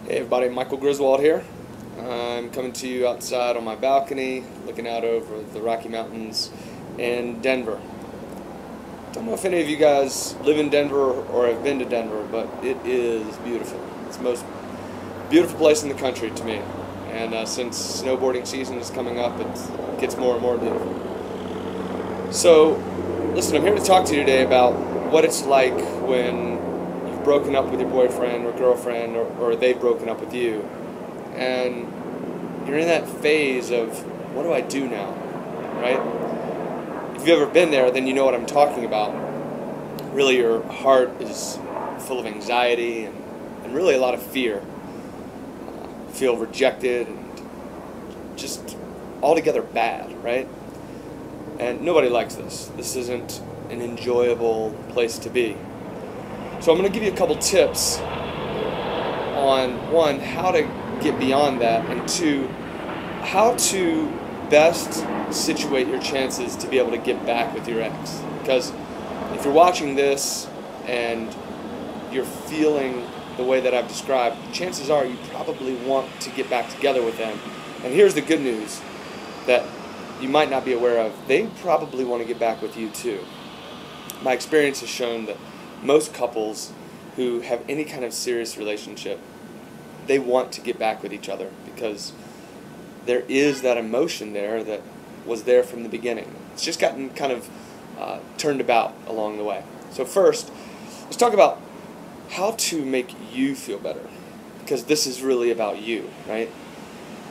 Hey everybody, Michael Griswold here. I'm coming to you outside on my balcony, looking out over the Rocky Mountains in Denver. Don't know if any of you guys live in Denver or have been to Denver, but it is beautiful. It's the most beautiful place in the country to me. And since snowboarding season is coming up, it gets more and more beautiful. So, listen, I'm here to talk to you today about what it's like when broken up with your boyfriend or girlfriend, or they've broken up with you, and you're in that phase of, what do I do now, right? If you've ever been there, then you know what I'm talking about. Really, your heart is full of anxiety and really a lot of fear. Feel rejected and just altogether bad, right? And nobody likes this. This isn't an enjoyable place to be. So I'm going to give you a couple tips on, one, how to get beyond that, and two, how to best situate your chances to be able to get back with your ex. Because if you're watching this and you're feeling the way that I've described, chances are you probably want to get back together with them. And here's the good news that you might not be aware of. They probably want to get back with you too. My experience has shown that most couples who have any kind of serious relationship, they want to get back with each other because there is that emotion there that was there from the beginning. It's just gotten kind of turned about along the way. So first, let's talk about how to make you feel better, because this is really about you, right?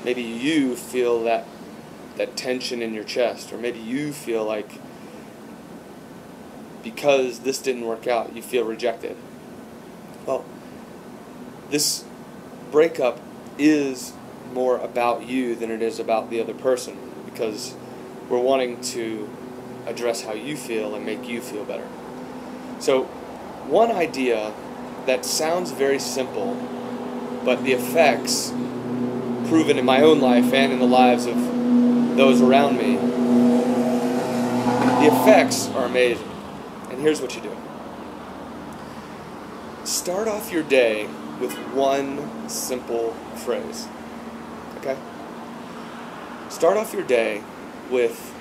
Maybe you feel that tension in your chest, or maybe you feel like because this didn't work out, you feel rejected. Well, this breakup is more about you than it is about the other person, because we're wanting to address how you feel and make you feel better. So, one idea that sounds very simple, but the effects proven in my own life and in the lives of those around me, the effects are amazing. And here's what you do. Start off your day with one simple phrase. Okay? Start off your day with,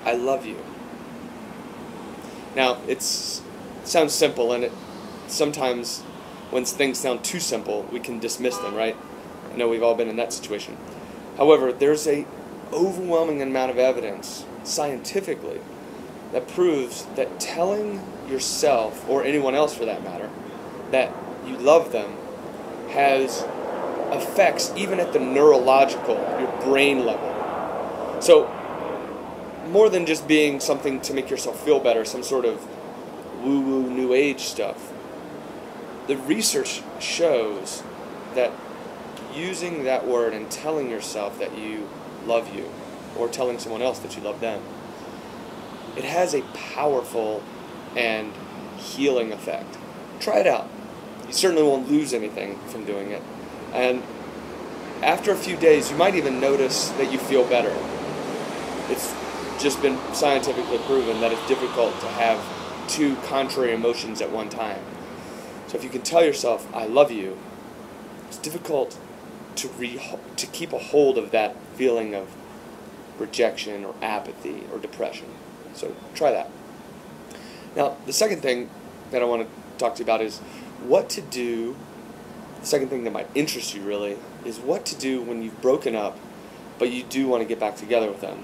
I love you. Now, it sounds simple, and sometimes when things sound too simple, we can dismiss them, right? I know we've all been in that situation. However, there's an overwhelming amount of evidence, scientifically, that proves that telling yourself, or anyone else for that matter, that you love them has effects even at the neurological, your brain level. So, more than just being something to make yourself feel better, some sort of woo-woo new age stuff, the research shows that using that word and telling yourself that you love you, or telling someone else that you love them, it has a powerful and healing effect. Try it out. You certainly won't lose anything from doing it. And after a few days, you might even notice that you feel better. It's just been scientifically proven that it's difficult to have two contrary emotions at one time. So if you can tell yourself, I love you, it's difficult to keep a hold of that feeling of rejection or apathy or depression. So try that. Now, the second thing that I want to talk to you about is what to do. The second thing that might interest you really is what to do when you've broken up, but you do want to get back together with them.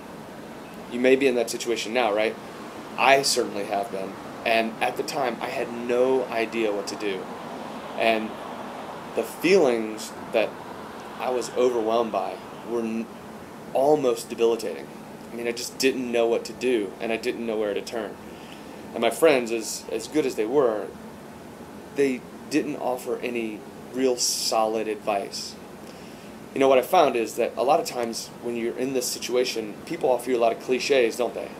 You may be in that situation now, right? I certainly have been. And at the time, I had no idea what to do. And the feelings that I was overwhelmed by were almost debilitating. I mean, I just didn't know what to do, and I didn't know where to turn. And my friends, as good as they were, they didn't offer any real solid advice. You know, what I found is that a lot of times when you're in this situation, people offer you a lot of cliches, don't they?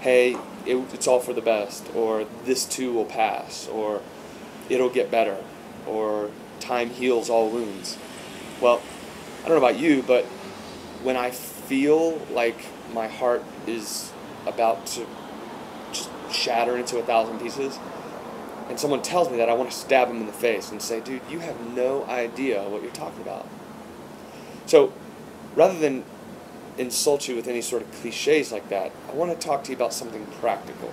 Hey, it's all for the best, or this too will pass, or it'll get better, or time heals all wounds. Well, I don't know about you, but when I feel like my heart is about to just shatter into 1,000 pieces, and someone tells me that, I want to stab them in the face and say, dude, you have no idea what you're talking about. So rather than insult you with any sort of cliches like that, I want to talk to you about something practical.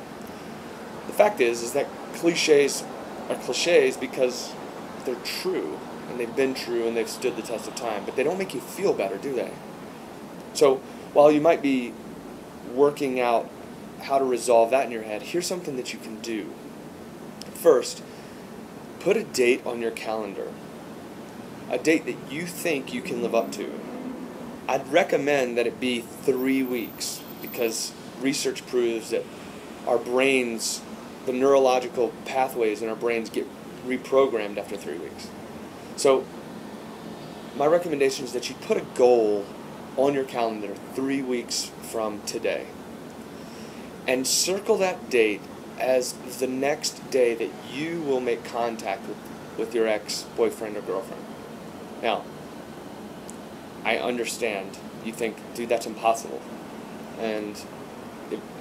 The fact is that cliches are cliches because they're true, and they've been true, and they've stood the test of time, but they don't make you feel better, do they? So while you might be working out how to resolve that in your head, here's something that you can do. First, put a date on your calendar, a date that you think you can live up to. I'd recommend that it be 3 weeks, because research proves that our brains, the neurological pathways in our brains get reprogrammed after 3 weeks. So my recommendation is that you put a goal on your calendar 3 weeks from today, and circle that date as the next day that you will make contact with your ex-boyfriend or girlfriend. Now, I understand you think, dude, that's impossible, and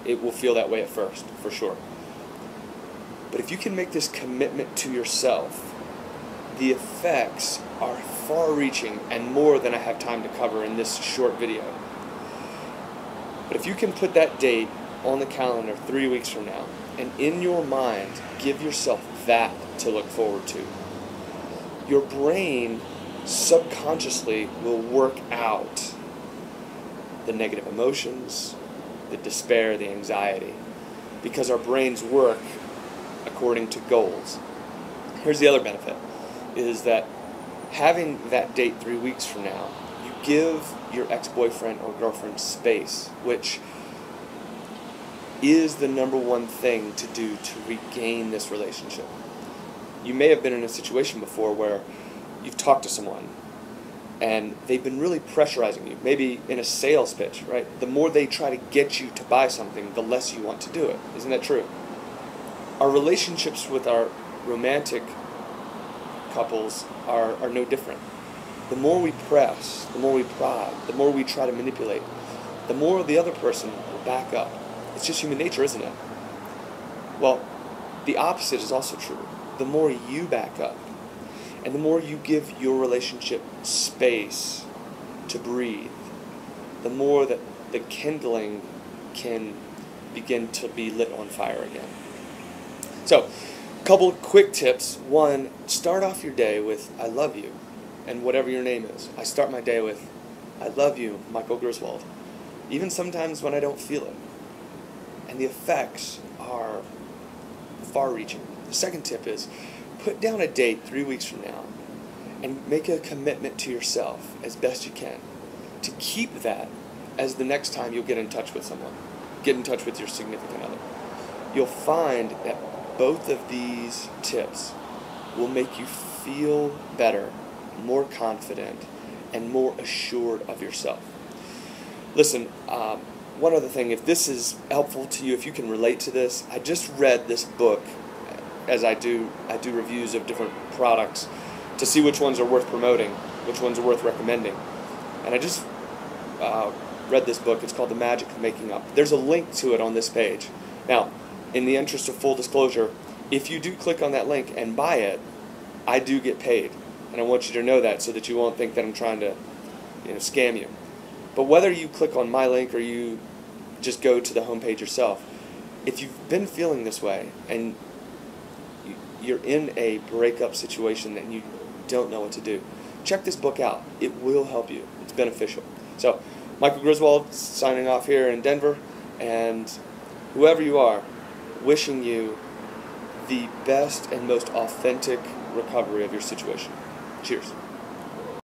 it will feel that way at first, for sure. But if you can make this commitment to yourself, the effects are far-reaching and more than I have time to cover in this short video. But if you can put that date on the calendar 3 weeks from now, and in your mind give yourself that to look forward to, your brain subconsciously will work out the negative emotions, the despair, the anxiety, because our brains work according to goals. Here's the other benefit, is that having that date 3 weeks from now, you give your ex-boyfriend or girlfriend space, which is the number one thing to do to regain this relationship. You may have been in a situation before where you've talked to someone and they've been really pressurizing you, maybe in a sales pitch, right? The more they try to get you to buy something, the less you want to do it. Isn't that true? Our relationships with our romantic couples are no different. The more we press, the more we prod, the more we try to manipulate, the more the other person will back up. It's just human nature, isn't it? Well, the opposite is also true. The more you back up, and the more you give your relationship space to breathe, the more that the kindling can begin to be lit on fire again. So, a couple of quick tips. One, start off your day with, I love you, and whatever your name is. I start my day with, I love you, Michael Griswold, even sometimes when I don't feel it. And the effects are far-reaching. The second tip is, put down a date 3 weeks from now and make a commitment to yourself as best you can to keep that as the next time you'll get in touch with someone, get in touch with your significant other. You'll find that both of these tips will make you feel better, more confident, and more assured of yourself. Listen, one other thing, if this is helpful to you, if you can relate to this, I just read this book. As I do reviews of different products to see which ones are worth promoting, which ones are worth recommending. And I just read this book. It's called The Magic of Making Up. There's a link to it on this page. Now, in the interest of full disclosure, if you do click on that link and buy it, I do get paid. And I want you to know that so that you won't think that I'm trying to scam you. But whether you click on my link or you just go to the homepage yourself, if you've been feeling this way and you're in a breakup situation and you don't know what to do, check this book out. It will help you. It's beneficial. So, Michael Griswold signing off here in Denver, and whoever you are, wishing you the best and most authentic recovery of your situation. Cheers.